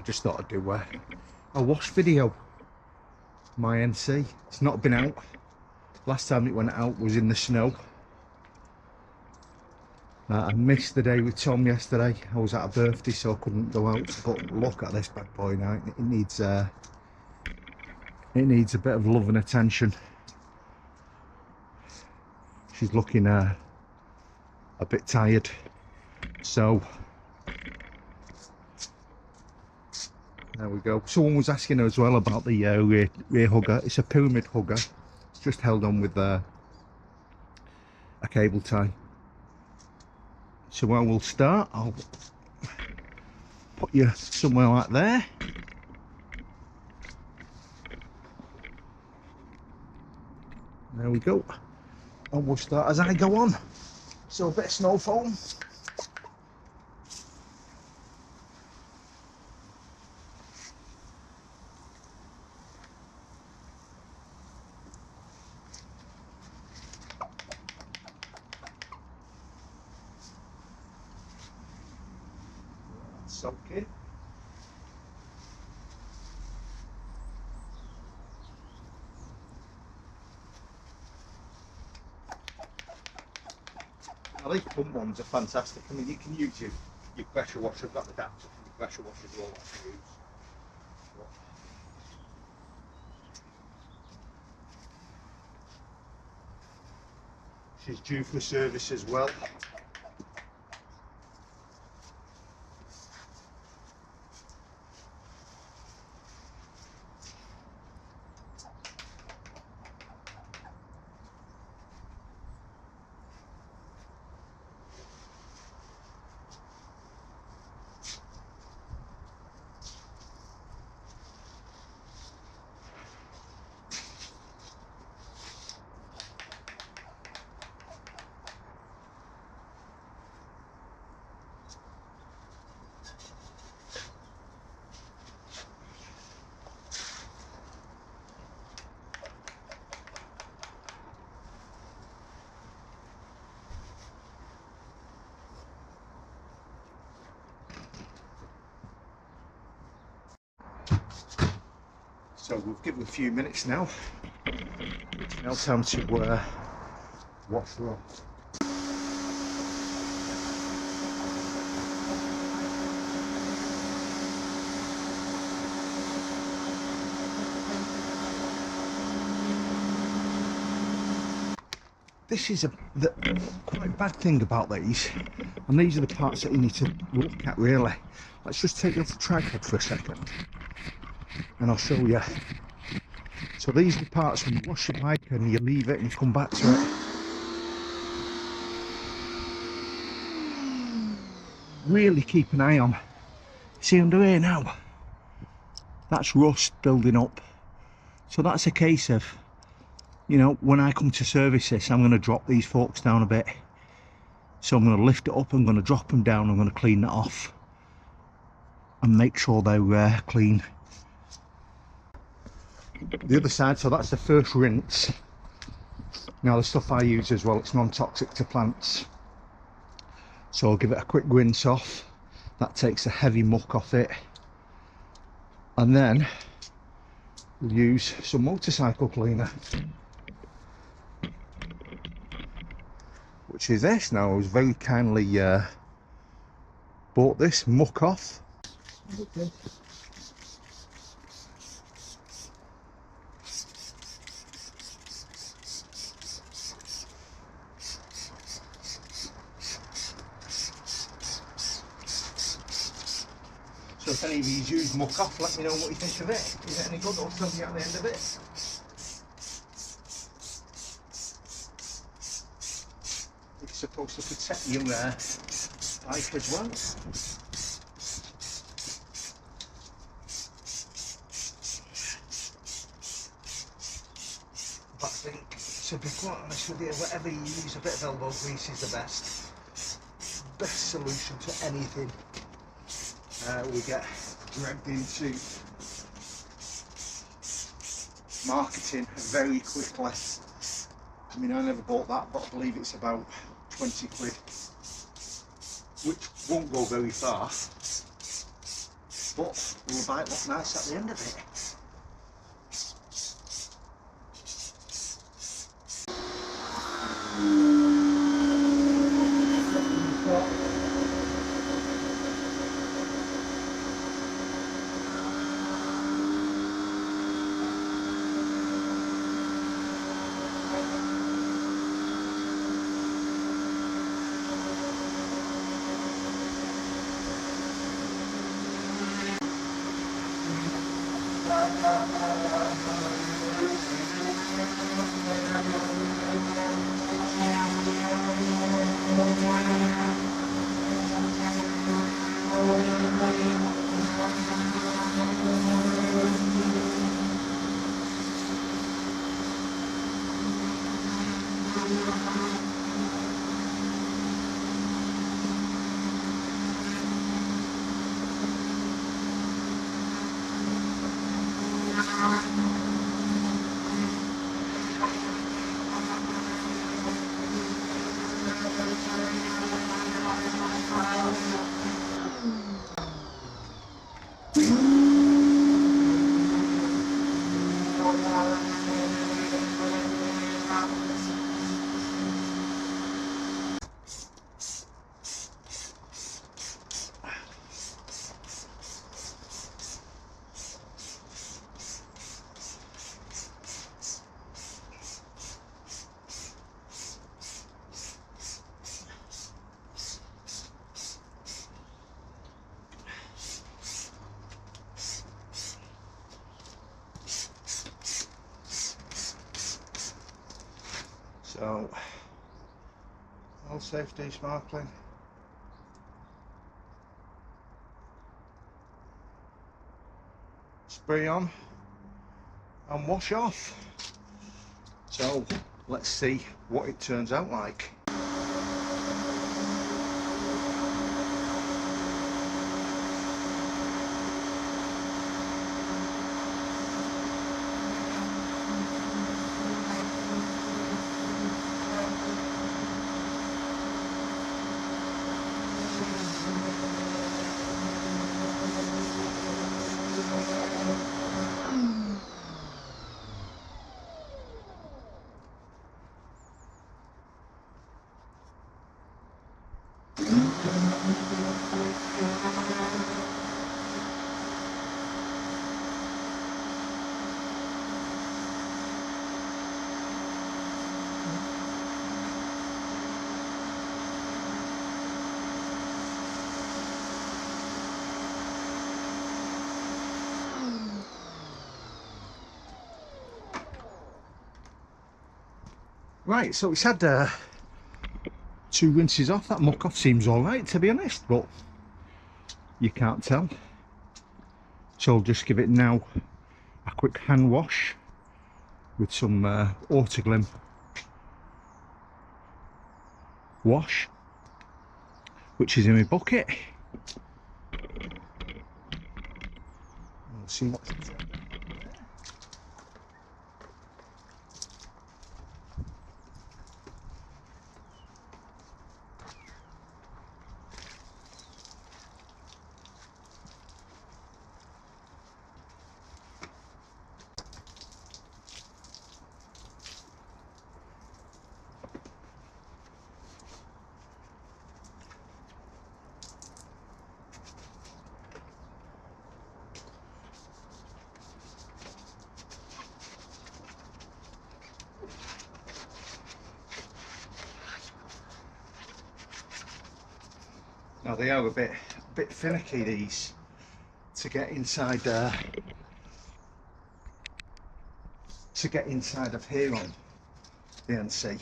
just thought I'd do a wash video. My NC, it's not been out. Last time it went out was in the snow. I missed the day with Tom yesterday. I was at a birthday, so I couldn't go out. But look at this bad boy now. It needs a bit of love and attention. She's looking a bit tired. So there we go. Someone was asking her as well about the rear hugger. It's a pyramid hugger. It's just held on with a cable tie. So I will start. I'll put you somewhere like there. There we go. And we'll start as I go on. So a bit of snow foam. That's okay. Now these pump ones are fantastic. I mean, you can use your pressure washer. I've got the adapter for the pressure washer as well to use. She's due for service as well. So we've given a few minutes now. It's now time to wash her off. This is the quite bad thing about these, and these are the parts that you need to look at really. Let's just take it off the tripod for a second and I'll show you. So these are the parts when you wash your bike and you leave it and you come back to it. Really keep an eye on. See under here now? That's rust building up. So that's a case of, you know, when I come to service this, I'm going to drop these forks down a bit. So I'm going to lift it up, I'm going to drop them down, I'm going to clean that off and make sure they're clean. The other side, so that's the first rinse. Now the stuff I use as well, it's non-toxic to plants. So I'll give it a quick rinse off. That takes the heavy muck off it. And then we'll use some motorcycle cleaner, which is this. Now I was very kindly bought this muck off. Okay. So if any of you use muck off, let me know what you think of it. Is it any good? I'll tell you at the end of it. It's supposed to protect your bike as well. But I think, to be quite honest with you, whatever you use, a bit of elbow grease is the best. Best solution to anything. We get dragged into marketing very quickly. I mean, I never bought that, but I believe it's about 20 quid, which won't go very far. but the bike look nice at the end of it. So, all safety sparkling. Spray on and wash off. So, let's see what it turns out like. Right, so it's had 2 rinses off. That muck off seems alright, to be honest, but you can't tell. So I'll just give it now a quick hand wash with some Autoglim wash, which is in my bucket. We'll see what's in there. Now they are a bit finicky, these, to get inside of here on the NC.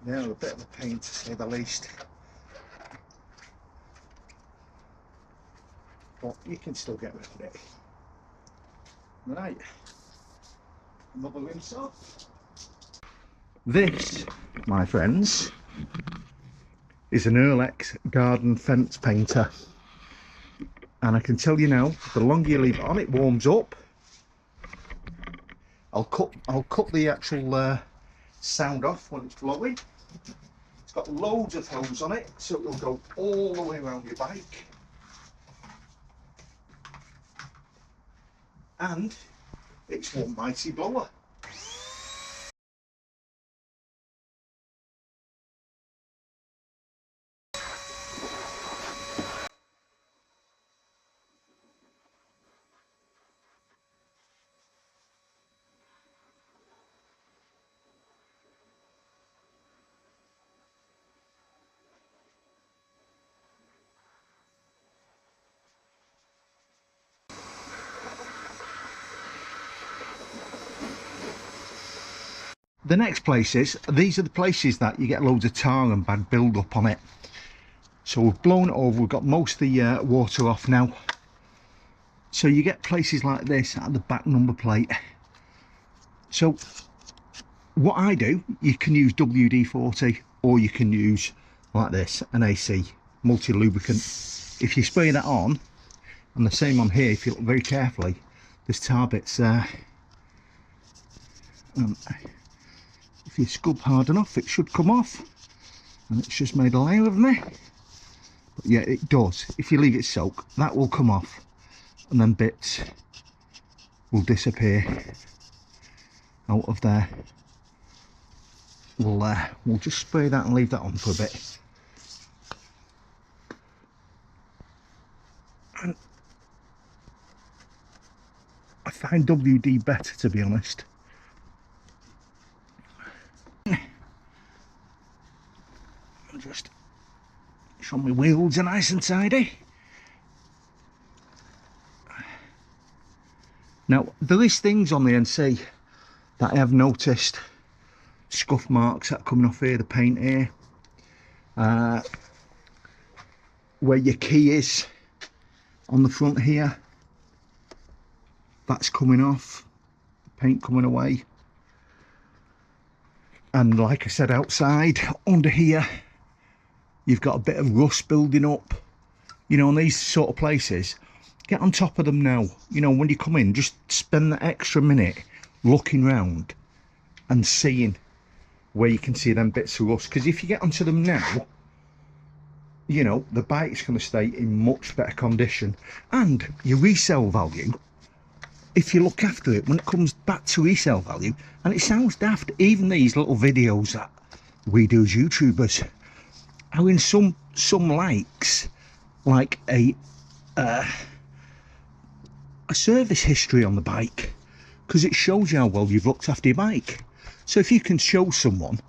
They are a bit of a pain, to say the least, but you can still get rid of it. Right, another rinse off. This, my friends, is an Earlex garden fence painter, and I can tell you now, the longer you leave it on, it warms up. I'll cut the actual sound off when it's blowing. It's got loads of hose on it, so it'll go all the way around your bike. and it's one mighty blower. The next places, these are the places that you get loads of tar and bad build up on it. So we've blown it over, we've got most of the water off now. So you get places like this at the back number plate. So what I do, you can use WD-40 or you can use like this, an AC, multi-lubricant. If you spray that on, and the same on here, if you look very carefully, there's tar bits there. If you scrub hard enough, it should come off, and it's just made a layer of me. But yeah, it does. If you leave it soak, that will come off, and then bits will disappear out of there. We'll just spray that and leave that on for a bit. And I find WD better, to be honest. Just show my wheels are nice and tidy. Now there is things on the NC that I have noticed, scuff marks that are coming off here, the paint here, where your key is on the front here, that's coming off, the paint coming away. And like I said, outside under here you've got a bit of rust building up, you know, in these sort of places. Get on top of them now. You know, when you come in, just spend that extra minute looking round and seeing where you can see them bits of rust, because if you get onto them now, you know, the bike's going to stay in much better condition, and your resale value, if you look after it when it comes back to resale value, and it sounds daft, even these little videos that we do as YouTubers, how in some likes, like a service history on the bike, because it shows you how well you've looked after your bike. So if you can show someone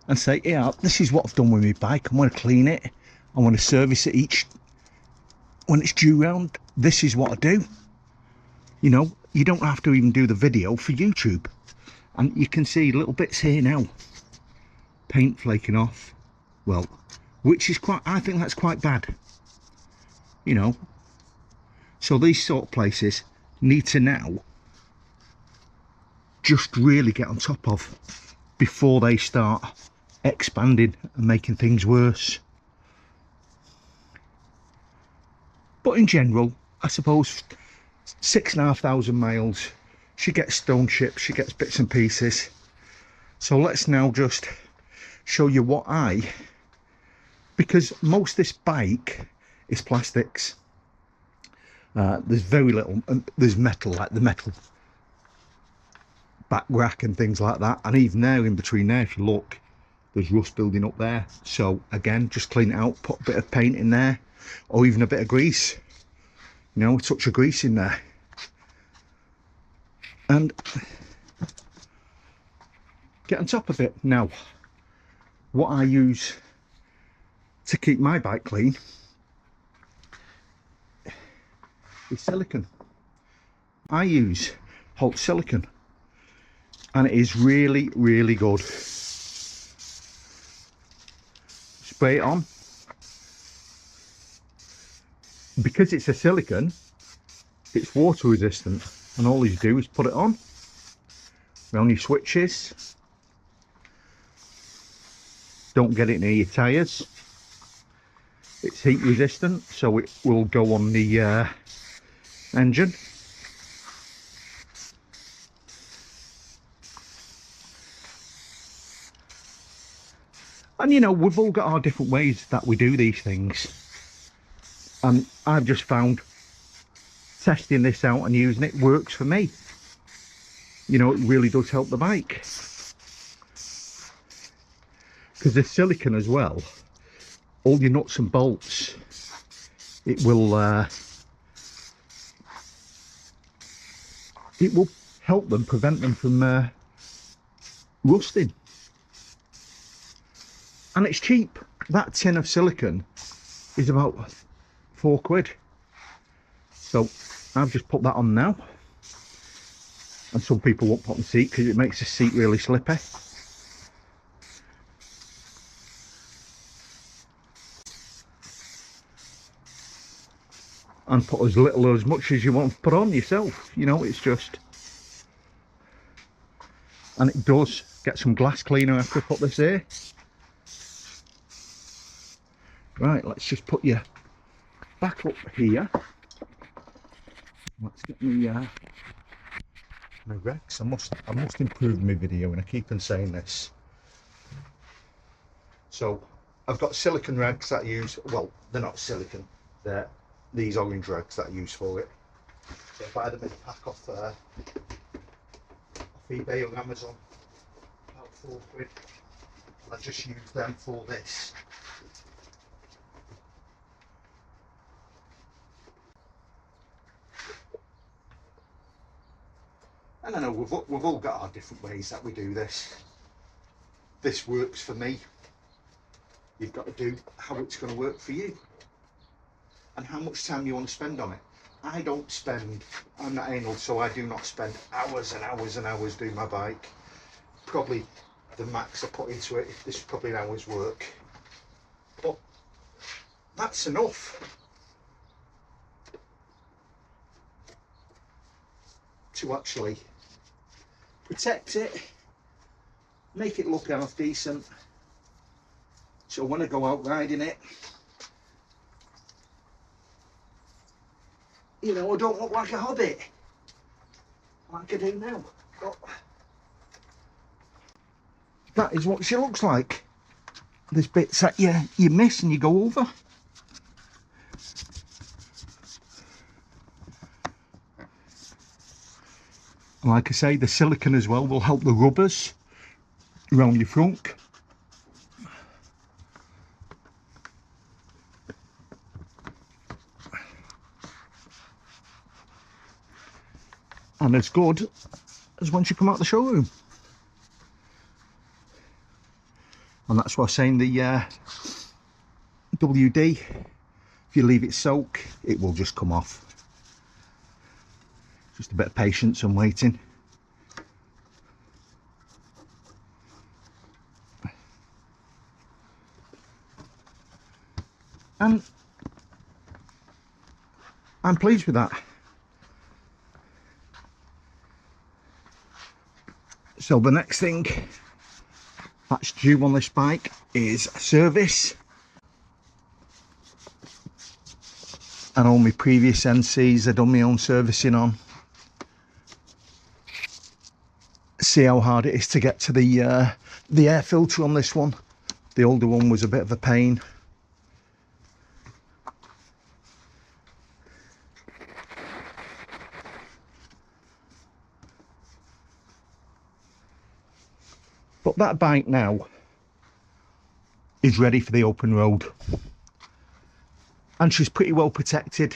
and say, yeah, this is what I've done with my bike, I want to clean it, I want to service it each when it's due round, this is what I do. You know, you don't have to even do the video for YouTube, and you can see little bits here now, paint flaking off, well, which is quite, I think that's quite bad, you know. So these sort of places need to now just really get on top of before they start expanding and making things worse. But in general, I suppose 6,500 miles, she gets stone chips, she gets bits and pieces. So let's now just show you what because most of this bike is plastics. There's very little, there's metal, like the metal back rack and things like that, and even there, in between there, if you look, there's rust building up there. So again, just clean it out, put a bit of paint in there, or even a bit of grease, you know, a touch of grease in there, and get on top of it. Now, what I use to keep my bike clean is silicone. I use Holt silicone, and it is really, really good. Spray it on. Because it's a silicone, it's water resistant, and all you do is put it on around your switches. Don't get it near your tyres. It's heat resistant, so it will go on the engine. And you know, we've all got our different ways that we do these things, and I've just found testing this out and using it works for me. You know, it really does help the bike. Because the silicone as well, all your nuts and bolts, it will help them, prevent them from rusting. And it's cheap. That tin of silicone is about £4. So I've just put that on now. And some people won't put on the seat because it makes the seat really slippy. And put as little or as much as you want to put on yourself. You know, it's just... And it does get some glass cleaner after I put this here. Right, let's just put you back up here. Let's get me my Rex. I must improve my video, and I keep on saying this. So I've got silicone rags that I use. Well, they're not silicone. They're these orange rags that I use for it. So I buy them in a pack off eBay or Amazon, about £4. And I just use them for this. And I know we've all got our different ways that we do this. This works for me. You've got to do how it's going to work for you and how much time you want to spend on it. I'm not anal, so I do not spend hours and hours and hours doing my bike. Probably the max I put into it, this is probably an hour's work. But that's enough to actually protect it, make it look half decent. So when I go out riding it, you know, I don't look like a hobbit, like I do now. But that is what she looks like. There's bits that you miss and you go over. And like I say, the silicone as well will help the rubbers around your front. And as good as once you come out the showroom. And that's why I'm saying the WD, if you leave it soak, it will just come off. Just a bit of patience and waiting. And I'm pleased with that. So the next thing that's due on this bike is service. And all my previous NCs I've done my own servicing on. See how hard it is to get to the air filter on this one. The older one was a bit of a pain. But that bike now is ready for the open road. And she's pretty well protected.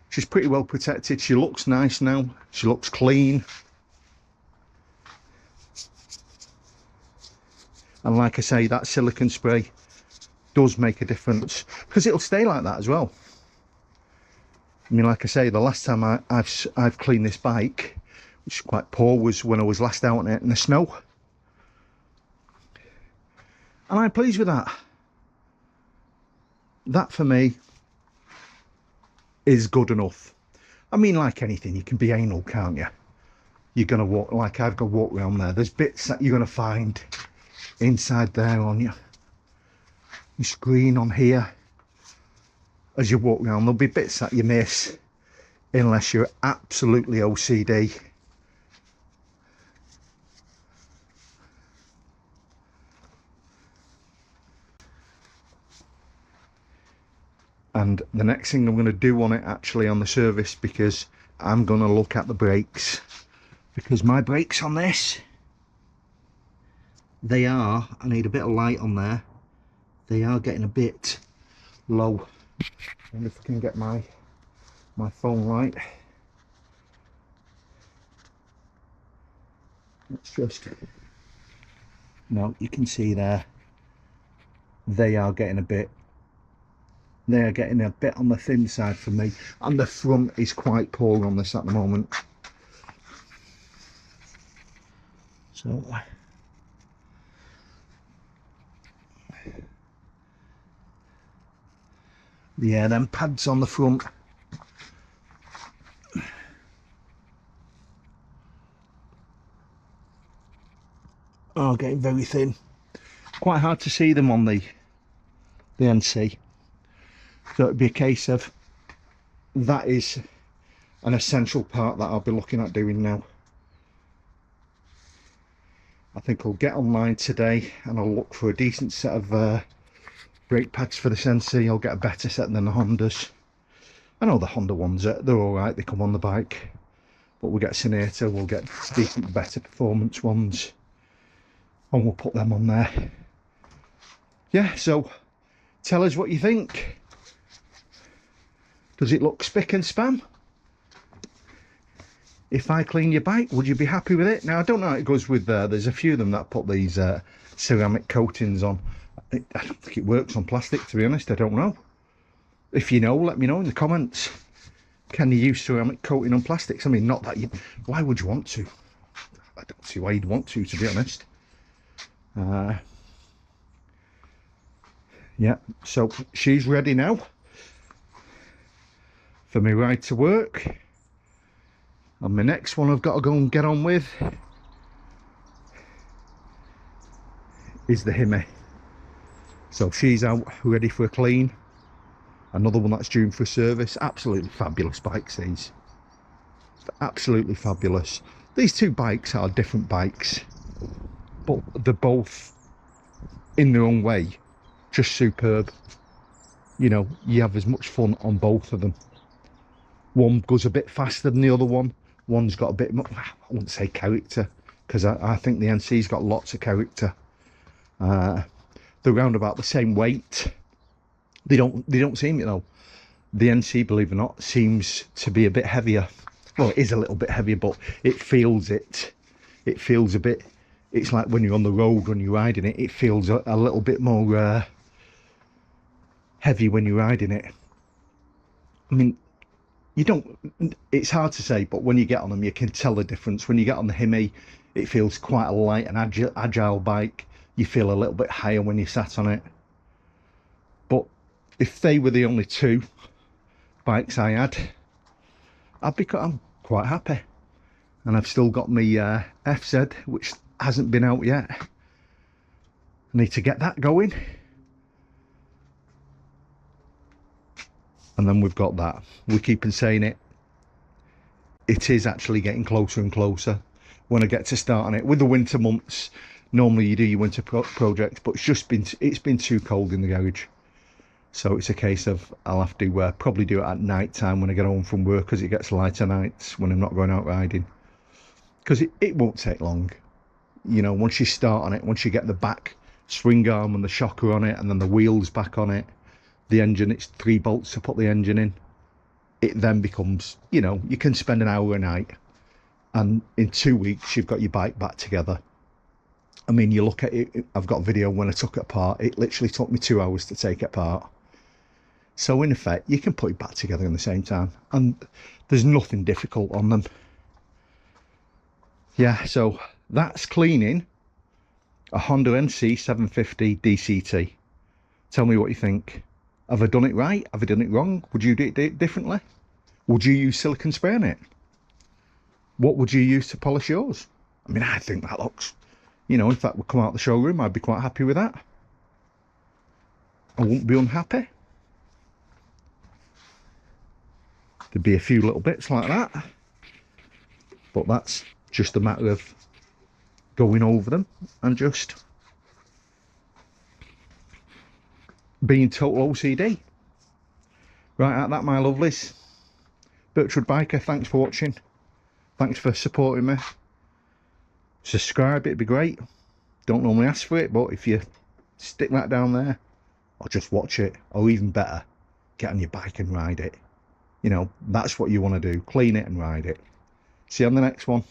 She's pretty well protected. She looks nice now. She looks clean. And like I say, that silicone spray does make a difference, because it'll stay like that as well. I mean, like I say, the last time I've cleaned this bike, which is quite poor, was when I was last out on it in the snow. And I'm pleased with that. That for me is good enough. I mean, like anything, you can be anal, can't you? You're going to walk, like I've got to walk around there. There's bits that you're going to find inside there on your screen on here. As you walk around, there'll be bits that you miss unless you're absolutely OCD. And the next thing I'm going to do on it, actually, on the service, because I'm going to look at the brakes, because my brakes on this, they are, I need a bit of light on there, they are getting a bit low. I wonder if I can get my phone light. Let's just, no, you can see there, they are getting a bit on the thin side for me, and the front is quite poor on this at the moment. So yeah, them pads on the front are getting very thin. Quite hard to see them on the NC. So it'd be a case of, that is an essential part that I'll be looking at doing now. I think I'll get online today and I'll look for a decent set of brake pads for this NC. I'll get a better set than the Hondas. I know the Honda ones, they're alright, they come on the bike. But we'll get Sonata, we'll get decent, better performance ones. And we'll put them on there. Yeah, so tell us what you think. Does it look spick and span? If I clean your bike, would you be happy with it? Now, I don't know how it goes with, there's a few of them that put these ceramic coatings on. I don't think it works on plastic, to be honest. I don't know. If you know, let me know in the comments. Can you use ceramic coating on plastics? I mean, not that you... Why would you want to? I don't see why you'd want to be honest. Yeah, so she's ready now for me ride to work. And my next one I've got to go and get on with is the Hemi. So she's out ready for a clean. Another one that's due for service. Absolutely fabulous bikes, these. Absolutely fabulous. These two bikes are different bikes, but they're both, in their own way, just superb. You know, you have as much fun on both of them. One goes a bit faster than the other one. One's got a bit more, I wouldn't say character, because I think the NC's got lots of character. They're around about the same weight. They don't seem, you know, the NC, believe it or not, seems to be a bit heavier. Well, it is a little bit heavier, but it feels it. It feels a bit, it's like when you're on the road, when you're riding it, it feels a little bit more heavy when you're riding it. I mean, you don't, it's hard to say, but when you get on them, you can tell the difference. When you get on the Hemi, it feels quite a light and agile bike. You feel a little bit higher when you sat on it. But if they were the only two bikes I had, I'm quite happy. And I've still got my FZ, which hasn't been out yet. I need to get that going. And then we've got that. We keep on saying it. It is actually getting closer and closer when I get to start on it. With the winter months, normally you do your winter projects, but it's been too cold in the garage. So it's a case of I'll have to probably do it at night time when I get home from work, because it gets lighter nights when I'm not going out riding. Because it won't take long. You know, once you start on it, once you get the back swing arm and the shocker on it, and then the wheels back on it, the engine, it's 3 bolts to put the engine in. It then becomes, you know, you can spend an hour a night, and in 2 weeks you've got your bike back together. I mean, you look at it, I've got a video when I took it apart. It literally took me 2 hours to take it apart. So in effect, you can put it back together in the same time, and there's nothing difficult on them. Yeah, so that's cleaning a Honda NC 750 DCT. Tell me what you think. Have I done it right? Have I done it wrong? Would you do it differently? Would you use silicone spray on it? What would you use to polish yours? I mean, I think that looks, you know, if that would come out of the showroom, I'd be quite happy with that. I wouldn't be unhappy. There'd be a few little bits like that, but that's just a matter of going over them and just being total OCD. Right at that, my lovelies. Birchwood Biker, thanks for watching. Thanks for supporting me. Subscribe, it'd be great. Don't normally ask for it, but if you stick that down there, or just watch it, or even better, get on your bike and ride it. You know, that's what you want to do. Clean it and ride it. See you on the next one.